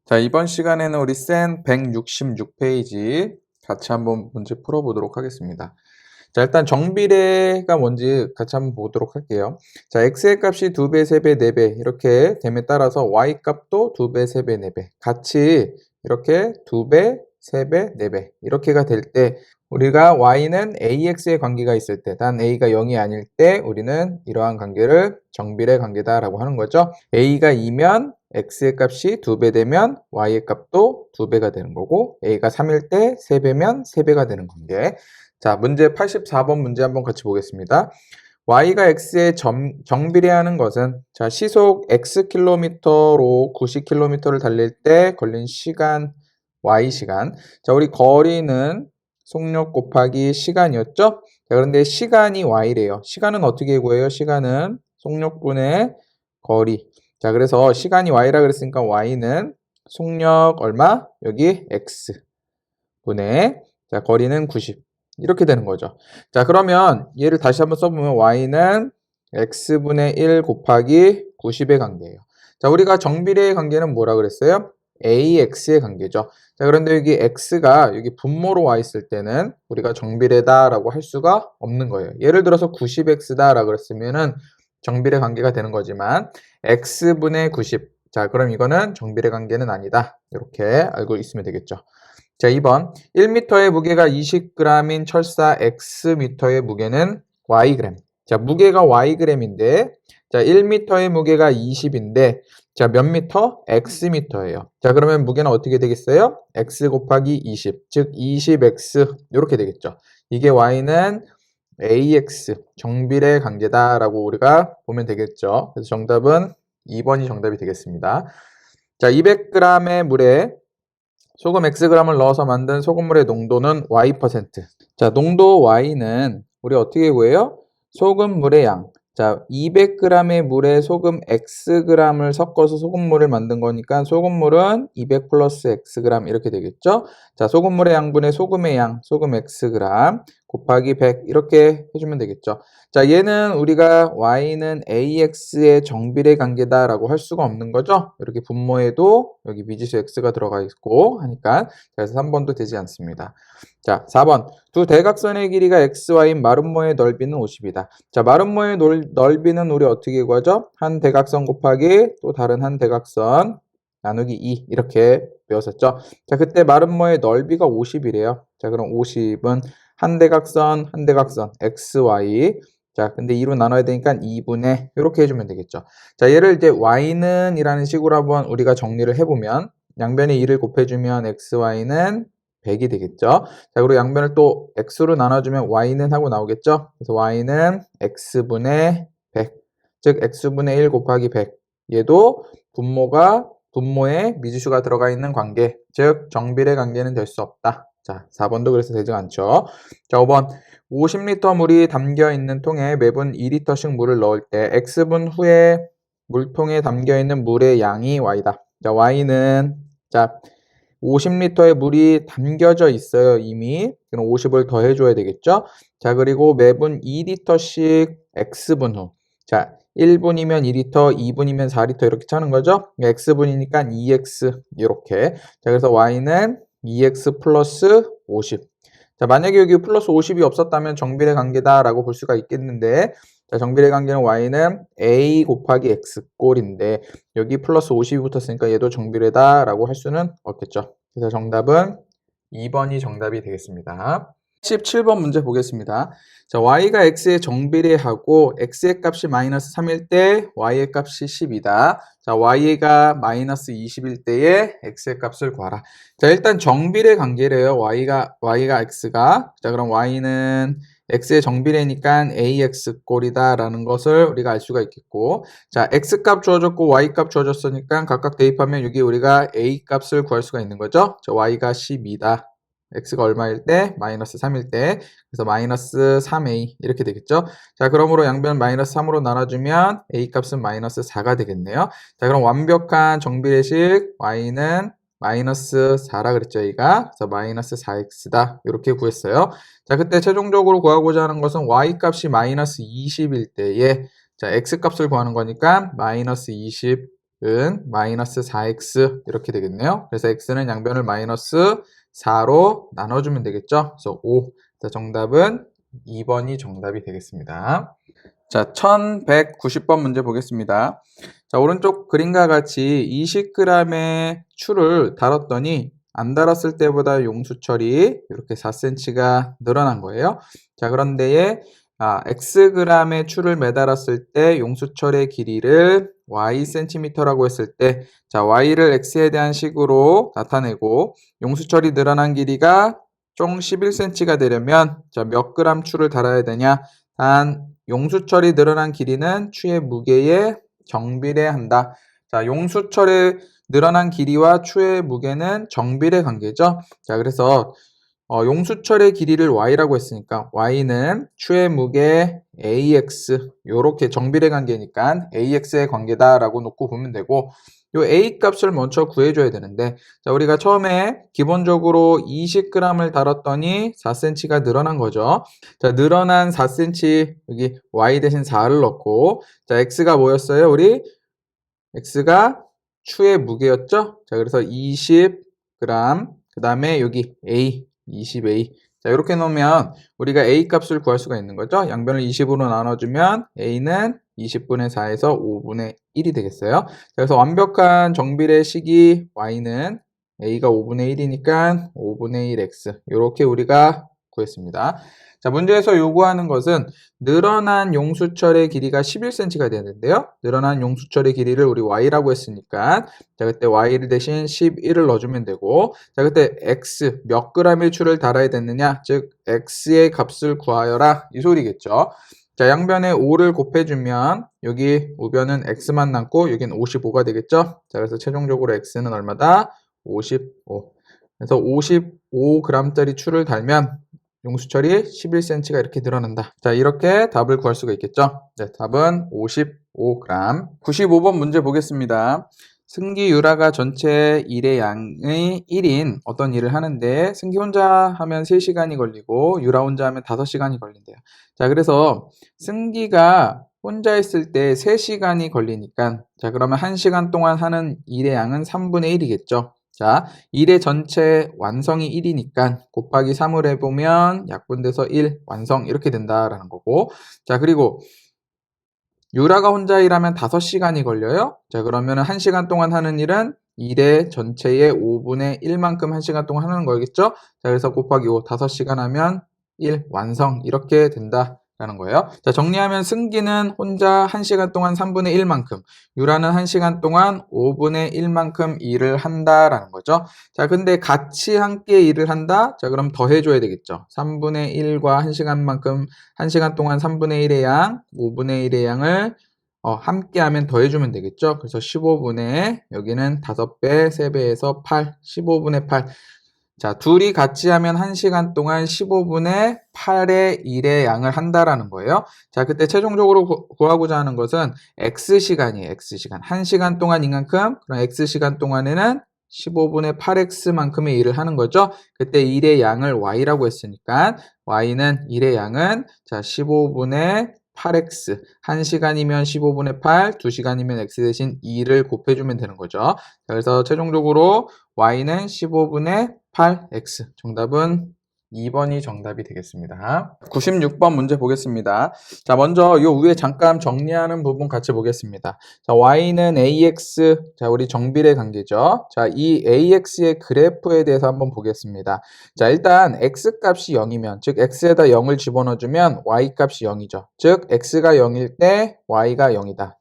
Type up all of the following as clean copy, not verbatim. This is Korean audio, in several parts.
자, 이번 시간에는 우리 센 166페이지 같이 한번 문제 풀어보도록 하겠습니다. 자, 일단 정비례가 뭔지 같이 한번 보도록 할게요. 자, x의 값이 2배, 3배, 4배 이렇게 됨에 따라서 y 값도 2배, 3배, 4배 같이 이렇게 2배, 3배, 4배 이렇게가 될 때 우리가 y는 ax의 관계가 있을 때, 단 a가 0이 아닐 때 우리는 이러한 관계를 정비례 관계다라고 하는 거죠. a가 2면 x의 값이 2배 되면 y의 값도 2배가 되는 거고, a가 3일 때 3배면 3배가 되는 관계. 자, 문제 84번 문제 한번 같이 보겠습니다. y가 x에 정비례하는 것은, 자, 시속 xkm로 90km를 달릴 때 걸린 시간, y시간. 자, 우리 거리는 속력 곱하기 시간이었죠? 자, 그런데 시간이 y래요. 시간은 어떻게 구해요? 시간은 속력분의 거리. 자, 그래서 시간이 y라 그랬으니까 y는 속력 얼마? 여기 x 분의, 자, 거리는 90. 이렇게 되는 거죠. 자, 그러면 얘를 다시 한번 써보면 y는 x분의 1 곱하기 90의 관계예요. 자, 우리가 정비례의 관계는 뭐라 그랬어요? ax의 관계죠. 자, 그런데 여기 x가 여기 분모로 와 있을 때는 우리가 정비례다라고 할 수가 없는 거예요. 예를 들어서 90x다라고 그랬으면은 정비례 관계가 되는 거지만 x분의 90. 자, 그럼 이거는 정비례 관계는 아니다. 이렇게 알고 있으면 되겠죠. 자, 2번 1m의 무게가 20g인 철사 xm의 무게는 yg. 자, 무게가 yg인데, 자, 1m의 무게가 20인데, 자, 몇 미터? xm예요. 자, 그러면 무게는 어떻게 되겠어요? x 곱하기 20, 즉 20x 이렇게 되겠죠. 이게 y는 ax 정비례 관계다라고 우리가 보면 되겠죠. 그래서 정답은 2번이 정답이 되겠습니다. 자, 200g의 물에 소금 xg을 넣어서 만든 소금물의 농도는 y%. 자, 농도 y는 우리 어떻게 구해요? 소금물의 양. 자, 200g의 물에 소금 xg을 섞어서 소금물을 만든 거니까 소금물은 200 플러스 xg 이렇게 되겠죠? 자, 소금물의 양분의 소금의 양, 소금 xg 곱하기 100 이렇게 해주면 되겠죠. 자, 얘는 우리가 y는 ax의 정비례 관계다라고 할 수가 없는 거죠. 이렇게 분모에도 여기 미지수 x가 들어가 있고 하니까, 그래서 3번도 되지 않습니다. 자, 4번 두 대각선의 길이가 xy인 마름모의 넓이는 50이다. 자, 마름모의 넓이는 우리 어떻게 구하죠? 한 대각선 곱하기 또 다른 한 대각선 나누기 2 이렇게 배웠었죠. 자, 그때 마름모의 넓이가 50이래요. 자, 그럼 50은 한 대각선 xy. 자, 근데 2로 나눠야 되니까 2분의 이렇게 해주면 되겠죠. 자, 얘를 이제 y는 이라는 식으로 한번 우리가 정리를 해보면, 양변에 2를 곱해주면 xy는 100이 되겠죠. 자, 그리고 양변을 또 x로 나눠주면 y는 하고 나오겠죠. 그래서 y는 x분의 100, 즉 x분의 1 곱하기 100. 얘도 분모에 미지수가 들어가 있는 관계, 즉 정비례 관계는 될 수 없다. 자, 4번도 그래서 되지 않죠. 자, 5번 50리터 물이 담겨 있는 통에 매분 2리터씩 물을 넣을 때 x분 후에 물통에 담겨 있는 물의 양이 y다. 자, y는, 자, 50리터의 물이 담겨져 있어요, 이미. 그럼 50을 더해줘야 되겠죠? 자, 그리고 매분 2리터씩 x분 후. 자, 1분이면 2리터, 2분이면 4리터 이렇게 차는 거죠? x분이니까 2x 이렇게. 자, 그래서 y는 2x 플러스 50. 자, 만약에 여기 플러스 50이 없었다면 정비례 관계다라고 볼 수가 있겠는데, 자, 정비례 관계는 y는 a 곱하기 x 꼴인데 여기 플러스 50이 붙었으니까 얘도 정비례다라고 할 수는 없겠죠. 그래서 정답은 2번이 정답이 되겠습니다. 17번 문제 보겠습니다. 자, y가 x에 정비례하고 x의 값이 마이너스 3일 때 y의 값이 10이다. 자, y가 마이너스 20일 때에 x의 값을 구하라. 자, 일단 정비례 관계래요. y가 x가. 자, 그럼 y는 x의 정비례니까 ax 꼴이다라는 것을 우리가 알 수가 있겠고, 자, x 값 주어졌고 y 값 주어졌으니까 각각 대입하면 여기 우리가 a 값을 구할 수가 있는 거죠. 자, y가 10이다. x가 얼마일 때? 마이너스 3일 때. 그래서 마이너스 3a 이렇게 되겠죠. 자, 그러므로 양변 마이너스 3으로 나눠주면 a 값은 마이너스 4가 되겠네요. 자, 그럼 완벽한 정비례식 y는 마이너스 4라 그랬죠, A가. 그래서 마이너스 4x다. 이렇게 구했어요. 자, 그때 최종적으로 구하고자 하는 것은 y 값이 마이너스 20일 때에, 자, x 값을 구하는 거니까 마이너스 20 마이너스 4x 이렇게 되겠네요. 그래서 x는 양변을 마이너스 4로 나눠주면 되겠죠. 그래서 5. 자, 정답은 2번이 정답이 되겠습니다. 자, 1190번 문제 보겠습니다. 자, 오른쪽 그림과 같이 20g의 추를 달았더니 안 달았을 때보다 용수철이 이렇게 4cm가 늘어난 거예요. 자, 그런데 xg의 추를 매달았을 때 용수철의 길이를 y cm라고 했을 때, 자, y를 x에 대한 식으로 나타내고 용수철이 늘어난 길이가 총 11cm가 되려면 자, 몇 g 추를 달아야 되냐? 단 용수철이 늘어난 길이는 추의 무게에 정비례한다. 자, 용수철의 늘어난 길이와 추의 무게는 정비례 관계죠. 자, 그래서 용수철의 길이를 y라고 했으니까 y는 추의 무게 ax 요렇게 정비례 관계니까 ax의 관계다라고 놓고 보면 되고, 요 a 값을 먼저 구해줘야 되는데, 자, 우리가 처음에 기본적으로 20g을 달았더니 4cm가 늘어난 거죠. 자, 늘어난 4cm 여기 y 대신 4를 넣고, 자, x가 뭐였어요? 우리 x가 추의 무게였죠. 자, 그래서 20g 그 다음에 여기 a 20a. 자, 이렇게 놓으면 우리가 a 값을 구할 수가 있는 거죠. 양변을 20으로 나눠주면 a는 20분의 4에서 5분의 1이 되겠어요. 그래서 완벽한 정비례 식이 y는 a가 5분의 1이니까 5분의 1x 이렇게 우리가 구했습니다. 자, 문제에서 요구하는 것은 늘어난 용수철의 길이가 11cm가 되는데요. 늘어난 용수철의 길이를 우리 y라고 했으니까 자, 그때 y를 대신 11을 넣어주면 되고, 자, 그때 x 몇 g의 추를 달아야 되느냐, 즉 x의 값을 구하여라 이 소리겠죠. 자, 양변에 5를 곱해주면 여기 우변은 x만 남고 여긴 55가 되겠죠. 자, 그래서 최종적으로 x는 얼마다? 55. 그래서 55g짜리 추를 달면 용수철이 11cm가 이렇게 늘어난다. 자, 이렇게 답을 구할 수가 있겠죠. 네, 답은 55g. 95번 문제 보겠습니다. 승기, 유라가 전체 일의 양의 1인 어떤 일을 하는데 승기 혼자 하면 3시간이 걸리고 유라 혼자 하면 5시간이 걸린대요. 자, 그래서 승기가 혼자 했을 때 3시간이 걸리니까 자, 그러면 1시간 동안 하는 일의 양은 3분의 1이겠죠. 자, 1의 전체 완성이 1이니까 곱하기 3을 해보면 약분돼서 1 완성 이렇게 된다라는 거고, 자, 그리고 유라가 혼자 일하면 5시간이 걸려요. 자, 그러면 1시간 동안 하는 일은 1의 전체의 5분의 1만큼 1시간 동안 하는 거겠죠. 자, 그래서 곱하기 5 5시간 하면 1 완성 이렇게 된다 라는 거예요. 자, 정리하면 승기는 혼자 1시간 동안 3분의 1만큼, 유라는 1시간 동안 5분의 1만큼 일을 한다라는 거죠. 자, 근데 같이 함께 일을 한다? 자, 그럼 더해줘야 되겠죠. 3분의 1과 1시간만큼, 1시간 동안 3분의 1의 양, 5분의 1의 양을 함께 하면 더해주면 되겠죠. 그래서 15분의, 여기는 5배, 3배에서 8, 15분의 8. 자, 둘이 같이 하면 1시간 동안 15분의 8의 1의 양을 한다라는 거예요. 자, 그때 최종적으로 구하고자 하는 것은 x시간이에요. x시간. 1시간 동안 이만큼, 그럼 x시간 동안에는 15분의 8x만큼의 일을 하는 거죠. 그때 1의 양을 y라고 했으니까 y는 1의 양은 자, 15분의 8x. 1시간이면 15분의 8, 2시간이면 x 대신 2를 곱해주면 되는 거죠. 자, 그래서 최종적으로 y는 15분의 8x. 정답은 2번이 정답이 되겠습니다. 96번 문제 보겠습니다. 자, 먼저 요 위에 잠깐 정리하는 부분 같이 보겠습니다. 자, y는 ax. 자, 우리 정비례 관계죠. 자, 이 ax의 그래프에 대해서 한번 보겠습니다. 자, 일단 x 값이 0이면, 즉 x에다 0을 집어넣어주면 y 값이 0이죠. 즉 x가 0일 때 y가 0이다.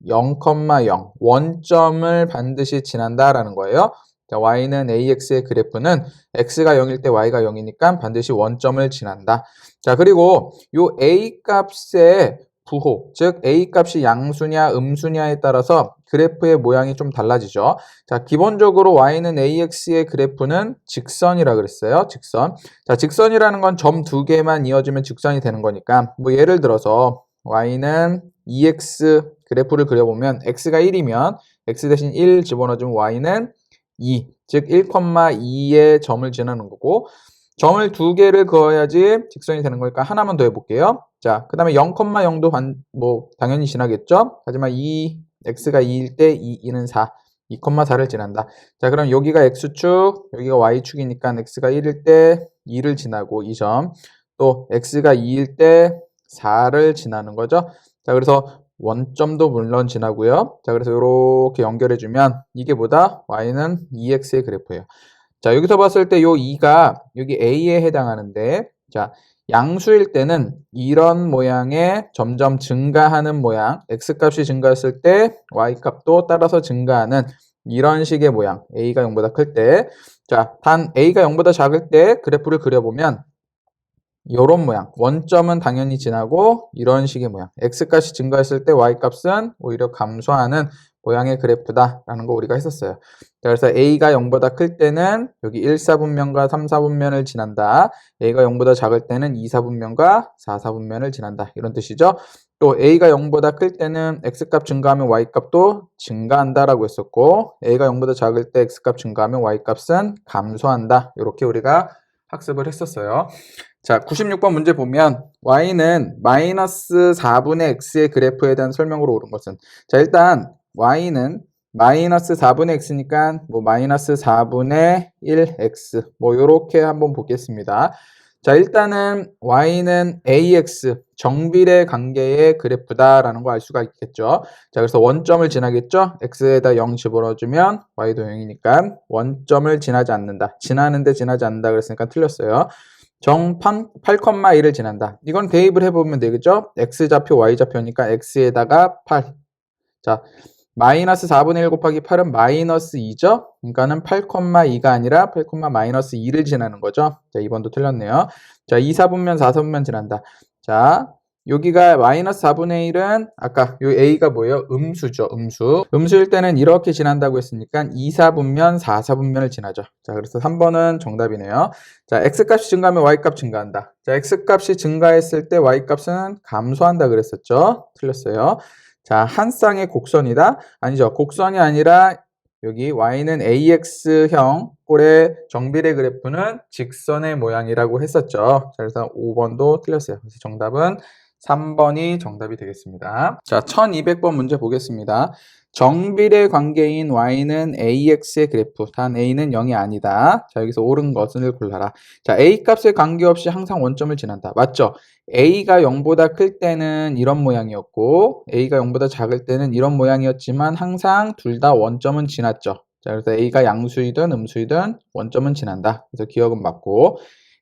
0,0 원점을 반드시 지난다라는 거예요. 자, y는 ax의 그래프는 x가 0일 때 y가 0이니까 반드시 원점을 지난다. 자, 그리고 요 a 값의 부호, 즉 a 값이 양수냐 음수냐에 따라서 그래프의 모양이 좀 달라지죠. 자, 기본적으로 y는 ax의 그래프는 직선이라 그랬어요. 직선. 자, 직선이라는 건 점 2개만 이어지면 직선이 되는 거니까 뭐 예를 들어서 y는 2x 그래프를 그려보면 x가 1이면 x 대신 1 집어넣어주면 y는 2, 즉 1,2의 점을 지나는 거고, 점을 2개를 그어야지 직선이 되는 거니까 하나만 더 해볼게요. 자, 그 다음에 0,0도 당연히 지나겠죠? 하지만 2 x가 2일 때 2는 4, 2,4를 지난다. 자, 그럼 여기가 x축, 여기가 y축이니까 x가 1일 때 2를 지나고 이 점, 또 x가 2일 때 4를 지나는 거죠. 자, 그래서 원점도 물론 지나고요. 자, 그래서 이렇게 연결해주면 이게 뭐다? y는 2x의 그래프예요. 자, 여기서 봤을 때 요 2가 여기 a에 해당하는데, 자, 양수일 때는 이런 모양의 점점 증가하는 모양, x값이 증가했을 때 y값도 따라서 증가하는 이런 식의 모양, a가 0보다 클 때, 자, 단 a가 0보다 작을 때 그래프를 그려보면 이런 모양, 원점은 당연히 지나고 이런 식의 모양, x값이 증가했을 때 y값은 오히려 감소하는 모양의 그래프다라는 거 우리가 했었어요. 자, 그래서 a가 0보다 클 때는 여기 1, 4분면과 3, 4분면을 지난다. a가 0보다 작을 때는 2, 4분면과 4, 4분면을 지난다. 이런 뜻이죠. 또 a가 0보다 클 때는 x값 증가하면 y값도 증가한다라고 했었고, a가 0보다 작을 때 x값 증가하면 y값은 감소한다. 이렇게 우리가 학습을 했었어요. 자, 96번 문제 보면 y는 마이너스 4분의 x의 그래프에 대한 설명으로 옳은 것은, 자, 일단 y는 마이너스 4분의 x니까 뭐 마이너스 4분의 1x 뭐 요렇게 한번 보겠습니다. 자, 일단은 y는 ax 정비례 관계의 그래프다라는 거 알 수가 있겠죠. 자, 그래서 원점을 지나겠죠. x에다 0 집어넣어주면 y도 0이니까 원점을 지나지 않는다. 지나는데 지나지 않는다 그랬으니까 틀렸어요. 정판 8,1을 지난다. 이건 대입을 해보면 되겠죠? x좌표, y좌표니까 x에다가 8. 자, 마이너스 4분의 1 곱하기 8은 마이너스 2죠? 그러니까는 8,2가 아니라 8, 마이너스 2를 지나는 거죠. 자, 2번도 틀렸네요. 자, 2, 4분면, 4, 4분면 지난다. 자, 여기가 마이너스 4분의 1은 아까 요 a가 뭐예요? 음수죠, 음수. 음수일 때는 이렇게 지난다고 했으니까 2, 4분면, 4, 4분면을 지나죠. 자, 그래서 3번은 정답이네요. 자, x값이 증가하면 y값 증가한다. 자, x값이 증가했을 때 y값은 감소한다 그랬었죠? 틀렸어요. 자, 한 쌍의 곡선이다? 아니죠. 곡선이 아니라 여기 y는 ax형 꼴의 정비례 그래프는 직선의 모양이라고 했었죠. 자, 그래서 5번도 틀렸어요. 그래서 정답은 3번이 정답이 되겠습니다. 자, 1200번 문제 보겠습니다. 정비례 관계인 y는 ax의 그래프, 단 a는 0이 아니다. 자, 여기서 옳은 것을 골라라. 자, a 값에 관계없이 항상 원점을 지난다. 맞죠? a가 0보다 클 때는 이런 모양이었고 a가 0보다 작을 때는 이런 모양이었지만 항상 둘 다 원점은 지났죠. 자, 그래서 a가 양수이든 음수이든 원점은 지난다. 그래서 기억은 맞고,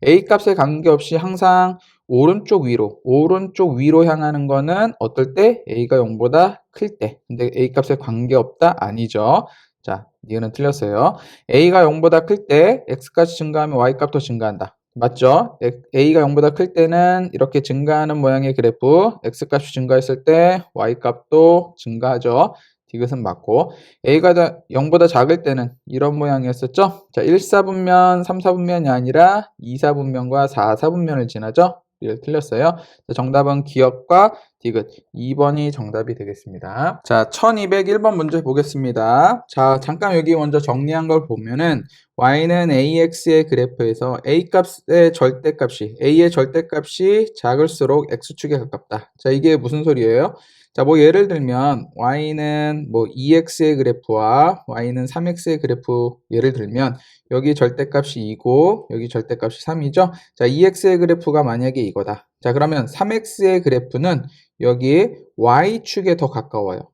a 값에 관계없이 항상 오른쪽 위로 향하는 거는 어떨 때? a가 0보다 클 때. 근데 a 값에 관계없다? 아니죠. 자, 이거는 틀렸어요. a가 0보다 클 때 x값이 증가하면 y값도 증가한다. 맞죠? a가 0보다 클 때는 이렇게 증가하는 모양의 그래프, x값이 증가했을 때 y값도 증가하죠. 디귿은 맞고, a가 0보다 작을 때는 이런 모양이었었죠. 자, 1, 4분면, 3, 4분면이 아니라 2, 4분면과 4, 4분면을 지나죠. 틀렸어요. 정답은 기역과 디귿 2번이 정답이 되겠습니다. 자, 1201번 문제 보겠습니다. 자, 잠깐 여기 먼저 정리한 걸 보면은 y는 ax의 그래프에서 a 값의 절대값이, a의 절대값이 작을수록 x축에 가깝다. 자, 이게 무슨 소리예요? 자, 뭐 예를 들면 y는 뭐 2x의 그래프와 y는 3x의 그래프 예를 들면 여기 절대값이 2고 여기 절대값이 3이죠. 자, 2x의 그래프가 만약에 이거다. 자, 그러면 3x의 그래프는 여기 y축에 더 가까워요.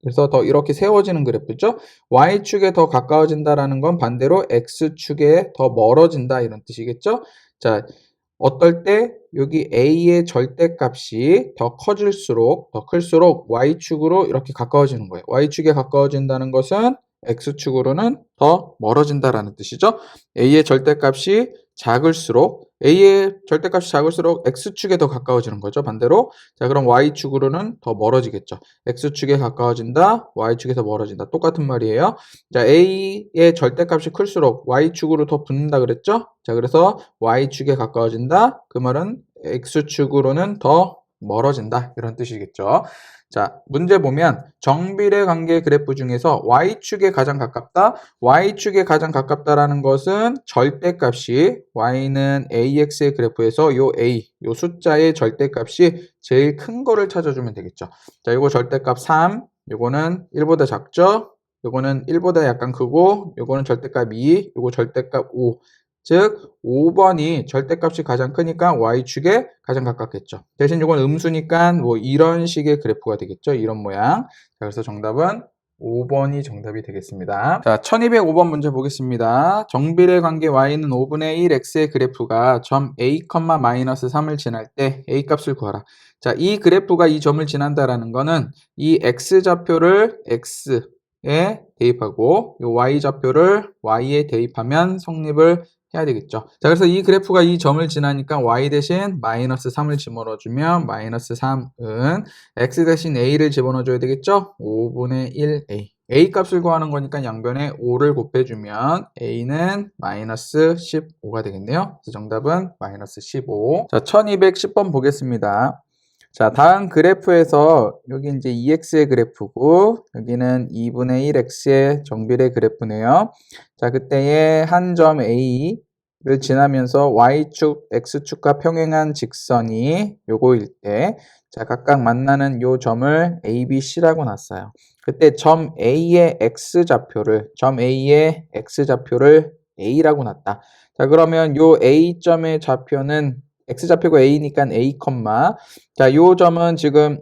그래서 더 이렇게 세워지는 그래프죠. y축에 더 가까워진다라는 건 반대로 x축에 더 멀어진다 이런 뜻이겠죠. 자, 어떨 때 여기 a의 절대값이 더 커질수록, 더 클수록 y축으로 이렇게 가까워지는 거예요. y축에 가까워진다는 것은 x축으로는 더 멀어진다라는 뜻이죠. a의 절대값이 작을수록 x축에 더 가까워지는 거죠. 반대로. 자, 그럼 y축으로는 더 멀어지겠죠. x축에 가까워진다, y축에서 멀어진다. 똑같은 말이에요. 자, a의 절대값이 클수록 y축으로 더 붙는다 그랬죠? 자, 그래서 y축에 가까워진다. 그 말은 x축으로는 더 멀어진다. 이런 뜻이겠죠. 자, 문제 보면 정비례 관계 그래프 중에서 y축에 가장 가깝다. y축에 가장 가깝다라는 것은 절대값이 y는 ax의 그래프에서 요 a, 요 숫자의 절대값이 제일 큰 거를 찾아주면 되겠죠. 자, 요거 절대값 3, 요거는 1보다 작죠? 요거는 1보다 약간 크고, 요거는 절대값 2, 요거 절대값 5. 즉 5번이 절대값이 가장 크니까 y축에 가장 가깝겠죠. 대신 이건 음수니까 뭐 이런 식의 그래프가 되겠죠. 이런 모양. 자, 그래서 정답은 5번이 정답이 되겠습니다. 자, 1205번 문제 보겠습니다. 정비례 관계 y는 5분의 1 x의 그래프가 점 a, 마이너스 3을 지날 때 a 값을 구하라. 자, 이 그래프가 이 점을 지난다라는 거는 이 x좌표를 x에 대입하고 이 y좌표를 y에 대입하면 성립을 해야 되겠죠. 자, 그래서 이 그래프가 이 점을 지나니까 y 대신 마이너스 3을 집어넣어주면 마이너스 3은 x 대신 a를 집어넣어줘야 되겠죠. 5분의 1a. a 값을 구하는 거니까 양변에 5를 곱해주면 a는 마이너스 15가 되겠네요. 그래서 정답은 마이너스 15. 자, 1210번 보겠습니다. 자, 다음 그래프에서 여기 이제 2x의 그래프고 여기는 2분의 1x의 정비례 그래프네요. 자, 그때의 한 점 A를 지나면서 y축, x축과 평행한 직선이 요거일 때 자, 각각 만나는 요 점을 A, B, C라고 놨어요. 그때 점 A의 x좌표를 A라고 놨다. 자, 그러면 요 A점의 좌표는 x좌표가 a니까 a, 자, 요 점은 지금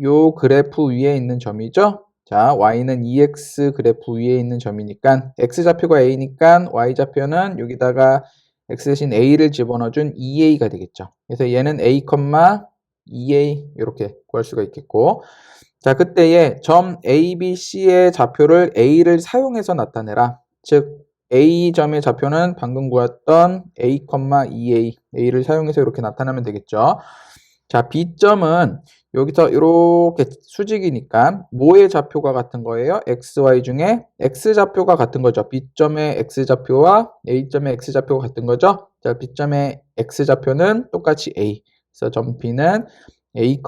요 그래프 위에 있는 점이죠. 자, y는 2x 그래프 위에 있는 점이니까 x좌표가 a니까 y좌표는 여기다가 x 대신 a를 집어넣어준 2a가 되겠죠. 그래서 얘는 a, 2a 이렇게 구할 수가 있겠고, 자, 그때에 점 a, b, c의 좌표를 a를 사용해서 나타내라. 즉 A점의 좌표는 방금 구했던 a, 2a, a를 사용해서 이렇게 나타나면 되겠죠. 자, B점은 여기서 이렇게 수직이니까 뭐의 좌표가 같은 거예요? XY 중에 X좌표가 같은 거죠. B점의 X좌표와 A점의 X좌표가 같은 거죠. 자, B점의 X좌표는 똑같이 A. 그래서 점 B는 A,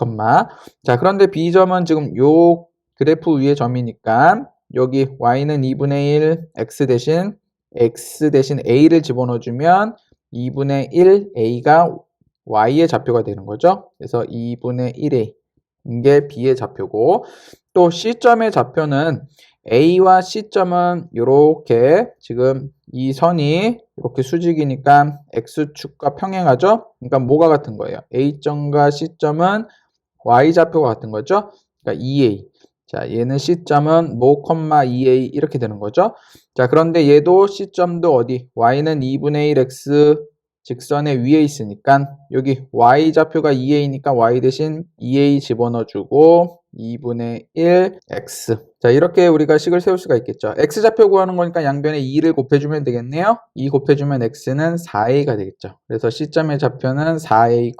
자, 그런데 B점은 지금 요 그래프 위의 점이니까 여기 Y는 2분의 1 X 대신 A를 집어넣어주면 2분의 1 A가 Y의 좌표가 되는 거죠. 그래서 2분의 1A 이게 B의 좌표고, 또 C점의 좌표는 A와 C점은 이렇게 지금 이 선이 이렇게 수직이니까 X축과 평행하죠. 그러니까 뭐가 같은 거예요? A점과 C점은 Y좌표가 같은 거죠. 그러니까 2A. 자, 얘는 C점은 뭐, 2A 이렇게 되는 거죠. 자, 그런데 얘도 C점도 어디? Y는 2분의 1X 직선의 위에 있으니까 여기 y좌표가 2a니까 y 대신 2a 집어넣어주고 2분의 1x. 자, 이렇게 우리가 식을 세울 수가 있겠죠. x좌표 구하는 거니까 양변에 2를 곱해주면 되겠네요. 2 곱해주면 x는 4a가 되겠죠. 그래서 C점의 좌표는 4a,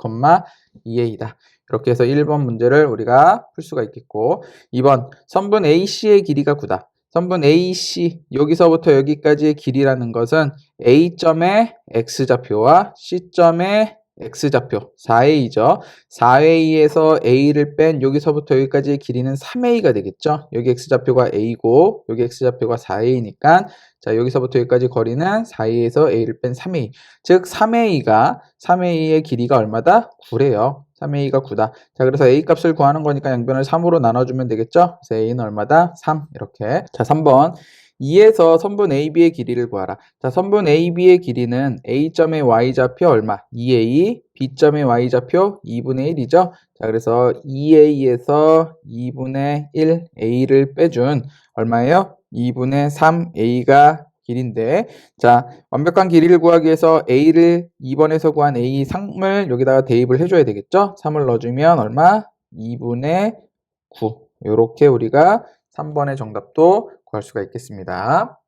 2a다. 이렇게 해서 1번 문제를 우리가 풀 수가 있겠고, 2번 선분 AC의 길이가 9다. 선분 AC 여기서부터 여기까지의 길이라는 것은 A점의 X좌표와 C점의 X좌표 4A죠. 4A에서 A를 뺀 여기서부터 여기까지의 길이는 3A가 되겠죠. 여기 X좌표가 A고 여기 X좌표가 4A니까 자, 여기서부터 여기까지 거리는 4A에서 A를 뺀 3A. 즉 3A의 길이가 얼마다? 9래요. 3A가 9다. 자, 그래서 A 값을 구하는 거니까 양변을 3으로 나눠주면 되겠죠? 그래서 A는 얼마다? 3. 이렇게. 자, 3번. 2에서 선분 AB의 길이를 구하라. 자, 선분 AB의 길이는 A점의 Y좌표 얼마? 2A, B점의 Y좌표 2분의 1이죠? 자, 그래서 2A에서 2분의 1 A를 빼준 얼마예요? 2분의 3A가 길인데, 자, 완벽한 길이를 구하기 위해서 A를 2번에서 구한 A 3을 여기다가 대입을 해줘야 되겠죠? 3을 넣어주면 얼마? 2분의 9. 이렇게 우리가 3번의 정답도 구할 수가 있겠습니다.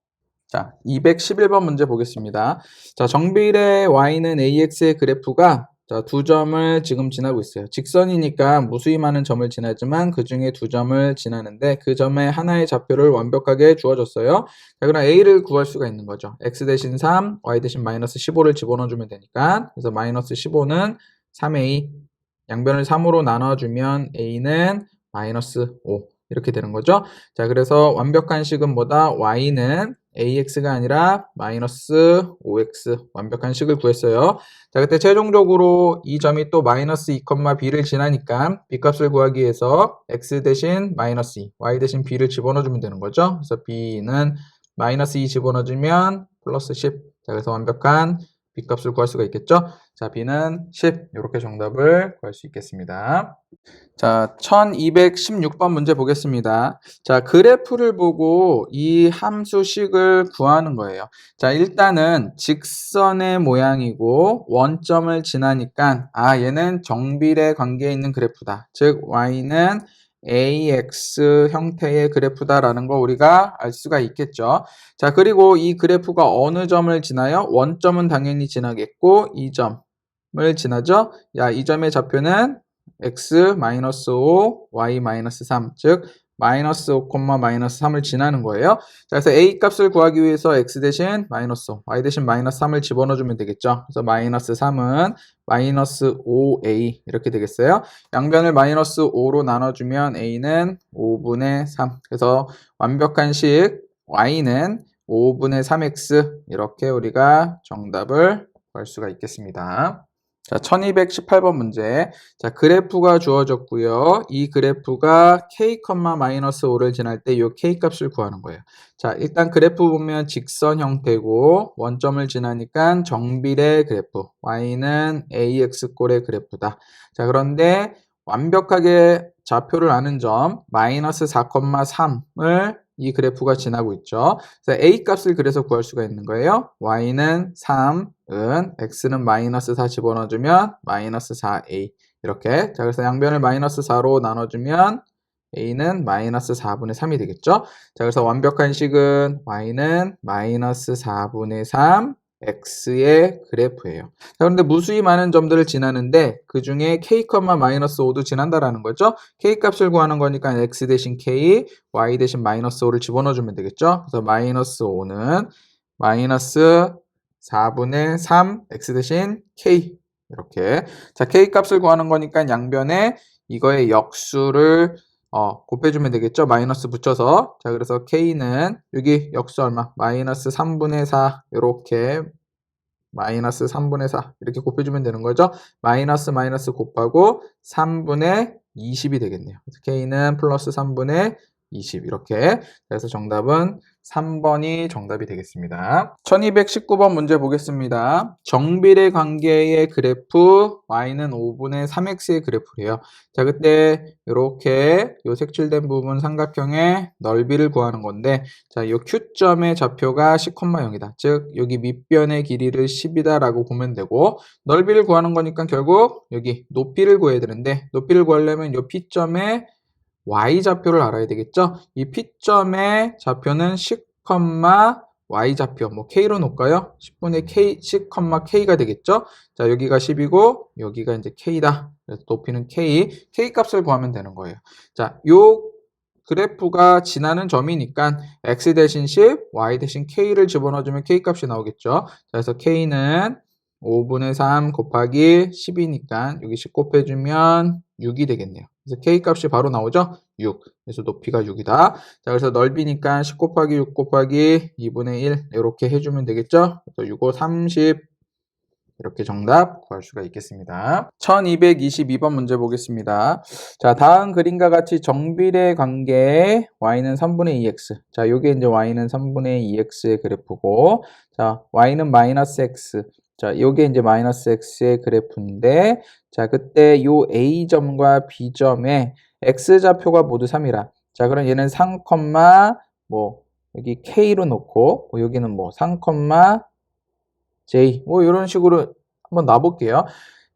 자, 211번 문제 보겠습니다. 자, 정비례 y는 ax의 그래프가 자, 두 점을 지금 지나고 있어요. 직선이니까 무수히 많은 점을 지나지만 그 중에 두 점을 지나는데 그 점에 하나의 좌표를 완벽하게 주어졌어요. 자, 그럼 a를 구할 수가 있는 거죠. x 대신 3, y 대신 마이너스 15를 집어넣어주면 되니까 그래서 마이너스 15는 3a 양변을 3으로 나눠주면 a는 마이너스 5 이렇게 되는 거죠. 자, 그래서 완벽한 식은 뭐다? y는 ax가 아니라 마이너스 5x 완벽한 식을 구했어요. 자, 그때 최종적으로 이 점이 또 마이너스 2, b를 지나니까 b값을 구하기 위해서 x 대신 마이너스 2, y 대신 b를 집어넣어주면 되는 거죠. 그래서 b는 마이너스 2 집어넣어주면 플러스 10. 자, 그래서 완벽한 b값을 구할 수가 있겠죠. 자, b는 10. 이렇게 정답을 구할 수 있겠습니다. 자, 1216번 문제 보겠습니다. 자, 그래프를 보고 이 함수식을 구하는 거예요. 자, 일단은 직선의 모양이고 원점을 지나니까 얘는 정비례 관계에 있는 그래프다. 즉 y는 ax 형태의 그래프다라는 거 우리가 알 수가 있겠죠. 자, 그리고 이 그래프가 어느 점을 지나요? 원점은 당연히 지나겠고 이 점을 지나죠. 이 점의 좌표는 x-5, y-3, 즉 마이너스 5, 마이너스 3을 지나는 거예요. 자, 그래서 a 값을 구하기 위해서 x 대신 마이너스 5, y 대신 마이너스 3을 집어넣어주면 되겠죠. 그래서 마이너스 3은 마이너스 5a 이렇게 되겠어요. 양변을 마이너스 5로 나눠주면 a는 5분의 3. 그래서 완벽한 식 y는 5분의 3x 이렇게 우리가 정답을 구할 수가 있겠습니다. 자, 1218번 문제. 자, 그래프가 주어졌고요. 이 그래프가 k,-5를 지날 때 이 k 값을 구하는 거예요. 자, 일단 그래프 보면 직선 형태고 원점을 지나니까 정비례 그래프. y는 ax꼴의 그래프다. 자, 그런데 완벽하게 좌표를 아는 점 마이너스 4,3을 이 그래프가 지나고 있죠. 그래서 a 값을 그래서 구할 수가 있는 거예요. y는 3은 x는 마이너스 4 집어넣어주면 마이너스 4a 이렇게. 자, 그래서 양변을 마이너스 4로 나눠주면 a는 마이너스 4분의 3이 되겠죠. 자, 그래서 완벽한 식은 y는 마이너스 4분의 3 x의 그래프예요. 자, 그런데 무수히 많은 점들을 지나는데 그 중에 k,-5도 지난다라는 거죠. k 값을 구하는 거니까 x 대신 k, y 대신 마이너스 5를 집어넣어주면 되겠죠. 그래서 마이너스 5는 마이너스 4분의 3 x 대신 k 이렇게. 자, k 값을 구하는 거니까 양변에 이거의 역수를 곱해주면 되겠죠. 마이너스 붙여서. 자, 그래서 k는 여기 역수 얼마? 마이너스 3분의 4 이렇게 마이너스 3분의 4 이렇게 곱해주면 되는 거죠. 마이너스 마이너스 곱하고 3분의 20이 되겠네요. 그래서 k는 플러스 3분의 20 이렇게. 그래서 정답은 3번이 정답이 되겠습니다. 1219번 문제 보겠습니다. 정비례 관계의 그래프 y는 5분의 3x의 그래프래요. 자, 그때 이렇게 요 색칠된 부분 삼각형의 넓이를 구하는 건데 자, 요 Q점의 좌표가 10,0이다. 즉 여기 밑변의 길이를 10이다 라고 보면 되고 넓이를 구하는 거니까 결국 여기 높이를 구해야 되는데 높이를 구하려면 요 P점의 y좌표를 알아야 되겠죠? 이 P점의 좌표는 10, y좌표, k로 놓을까요? 10분의 k, 10, k가 되겠죠? 자, 여기가 10이고, 여기가 이제 k다. 그래서 높이는 k 값을 구하면 되는 거예요. 자, 요 그래프가 지나는 점이니까 x 대신 10, y 대신 k를 집어넣어주면 k 값이 나오겠죠? 자, 그래서 k는 5분의 3 곱하기 10이니까 여기 10 곱해주면 6이 되겠네요. 그래서 k 값이 바로 나오죠? 6. 그래서 높이가 6이다. 자, 그래서 넓이니까 10 곱하기 6 곱하기 2분의 1 이렇게 해주면 되겠죠? 그래서 6, 5, 30 이렇게 정답 구할 수가 있겠습니다. 1222번 문제 보겠습니다. 자, 다음 그림과 같이 정비례 관계에 y는 3분의 2x. 자, 요게 이제 y는 3분의 2x의 그래프고, 자, y는 마이너스 x. 자, 요게 이제 마이너스 x의 그래프인데, 자, 그때 요 a점과 b점에 x좌표가 모두 3이라. 자, 그럼 얘는 3, 여기 k로 놓고, 여기는 3, j 이런 식으로 한번 놔볼게요.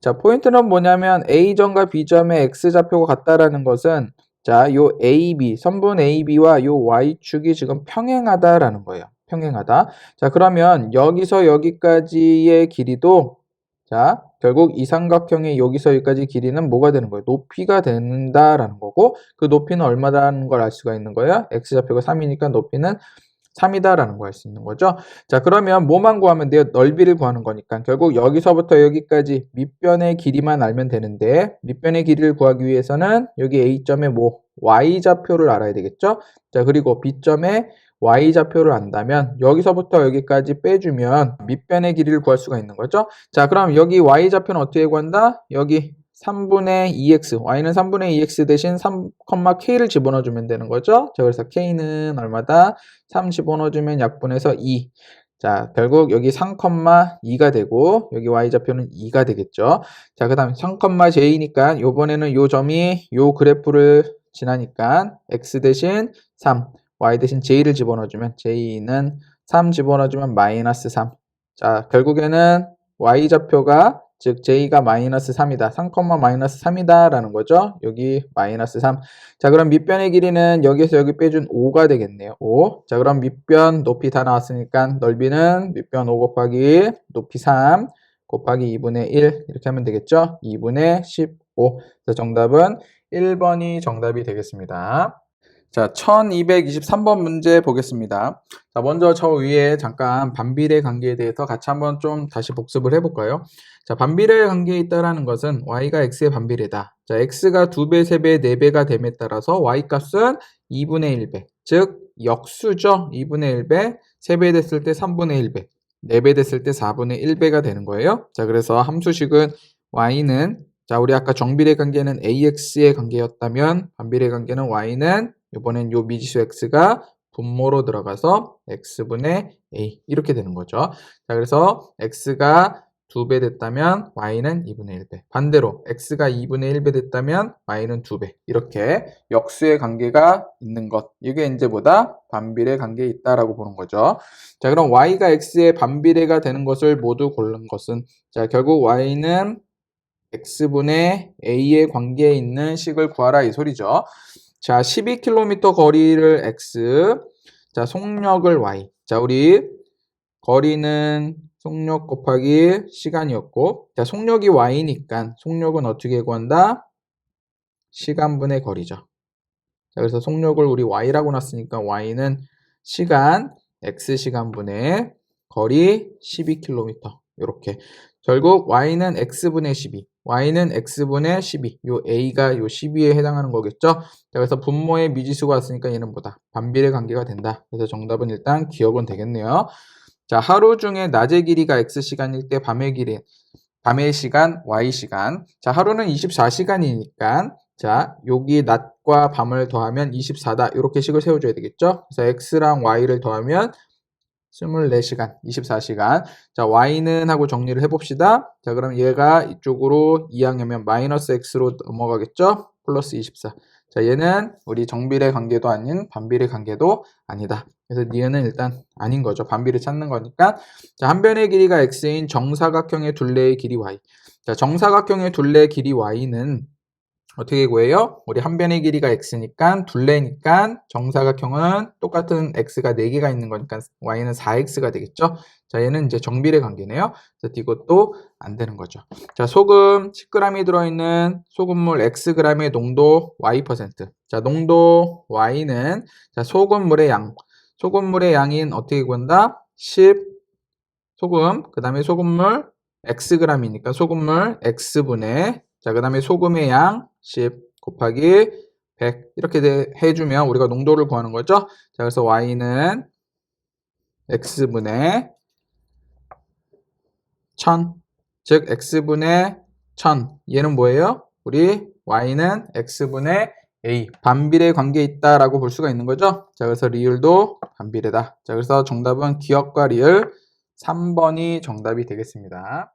자, 포인트는 뭐냐면 A점과 B점의 X좌표가 같다라는 것은 자, 요 AB, 선분 AB와 요 Y축이 지금 평행하다라는 거예요. 평행하다. 자, 그러면 여기서 여기까지의 길이도 자, 결국 이 삼각형의 여기서 여기까지 길이는 뭐가 되는 거예요? 높이가 된다라는 거고 그 높이는 얼마다는 걸 알 수가 있는 거예요. X좌표가 3이니까 높이는 3이다라는 거 알 수 있는 거죠. 자, 그러면 뭐만 구하면 돼요? 넓이를 구하는 거니까 결국 여기서부터 여기까지 밑변의 길이만 알면 되는데 밑변의 길이를 구하기 위해서는 여기 A점에 y좌표를 알아야 되겠죠? 자, 그리고 B점의 y좌표를 안다면 여기서부터 여기까지 빼주면 밑변의 길이를 구할 수가 있는 거죠. 자, 그럼 여기 y좌표는 어떻게 구한다? 여기 3분의 2x, y는 3분의 2x 대신 3,k를 집어넣어주면 되는 거죠. 자, 그래서 k는 얼마다? 3 집어넣어주면 약분해서 2. 자, 결국 여기 3,2가 되고 여기 y좌표는 2가 되겠죠. 자, 그 다음 3,j니까 요번에는 요 점이 요 그래프를 지나니까 x 대신 3, y 대신 j를 집어넣어주면 j는 3 집어넣어주면 마이너스 3. 자, 결국에는 y좌표가 즉 j가 마이너스 3이다. 3, 마이너스 3이다 라는 거죠. 여기 마이너스 3. 자, 그럼 밑변의 길이는 여기에서 여기 빼준 5가 되겠네요. 5. 자, 그럼 밑변 높이 다 나왔으니까 넓이는 밑변 5 곱하기 높이 3 곱하기 2분의 1 이렇게 하면 되겠죠. 2분의 15. 그래서 정답은 1번이 정답이 되겠습니다. 자, 1223번 문제 보겠습니다. 자, 먼저 저 위에 잠깐 반비례 관계에 대해서 같이 한번 좀 다시 복습을 해볼까요? 자, 반비례 관계에 있다라는 것은 y가 x의 반비례다. 자, x가 2배, 3배, 4배가 됨에 따라서 y 값은 2분의 1배. 즉, 역수죠. 2분의 1배, 3배 됐을 때 3분의 1배, 4배 됐을 때 4분의 1배가 되는 거예요. 자, 그래서 함수식은 y는 자, 우리 아까 정비례 관계는 ax의 관계였다면 반비례 관계는 y는 이번엔 요 미지수 x가 분모로 들어가서 x분의 a 이렇게 되는 거죠. 자, 그래서 x가 2배 됐다면 y는 2분의 1배. 반대로 x가 2분의 1배 됐다면 y는 2배. 이렇게 역수의 관계가 있는 것. 이게 이제 뭐다? 반비례 관계에 있다라고 보는 거죠. 자, 그럼 y가 x의 반비례가 되는 것을 모두 고른 것은 자, 결국 y는 x분의 a의 관계에 있는 식을 구하라 이 소리죠. 자, 12km 거리를 x, 자, 속력을 y. 자, 우리 거리는 속력 곱하기 시간이었고, 자, 속력이 y니까 속력은 어떻게 구한다? 시간분의 거리죠. 자, 그래서 속력을 우리 y라고 놨으니까 y는 시간, x시간분의 거리 12km. 이렇게. 결국 y는 x분의 12. y는 x분의 12. 요 a가 요 12에 해당하는 거겠죠. 자, 그래서 분모의 미지수가 왔으니까 얘는 뭐다? 반비례 관계가 된다. 그래서 정답은 일단 기억은 되겠네요. 자, 하루 중에 낮의 길이가 x시간일 때 밤의 시간 y시간. 자, 하루는 24시간이니까 자, 여기 낮과 밤을 더하면 24다. 이렇게 식을 세워줘야 되겠죠. 그래서 x랑 y를 더하면 24시간, 24시간. 자, y는 하고 정리를 해봅시다. 자, 그럼 얘가 이쪽으로 2항이면 마이너스 x로 넘어가겠죠? 플러스 24. 자, 얘는 우리 정비례 관계도 아닌 반비례 관계도 아니다. 그래서 니은은 일단 아닌 거죠. 반비례 찾는 거니까. 자, 한 변의 길이가 x인 정사각형의 둘레의 길이 y. 자, 정사각형의 둘레의 길이 y는 어떻게 구해요? 우리 한 변의 길이가 x니까 둘레니까 정사각형은 똑같은 x가 4개가 있는 거니까 y는 4x가 되겠죠? 자, 얘는 이제 정비례 관계네요. 자, 이것도 안 되는 거죠. 자, 소금 10g이 들어있는 소금물 xg의 농도 y%. 자, 농도 y는 자, 소금물의 양인 어떻게 구한다? 10 소금, 그 다음에 소금물 xg이니까 소금물 x분의 자, 그 다음에 소금의 양 10 곱하기 100 이렇게 해주면 우리가 농도를 구하는 거죠. 자, 그래서 y는 x분의 1000 즉 x분의 1000 얘는 뭐예요? 우리 y는 x분의 a 반비례 관계에 있다라고 볼 수가 있는 거죠. 자, 그래서 리을도 반비례다. 자, 그래서 정답은 기억과 리을 3번이 정답이 되겠습니다.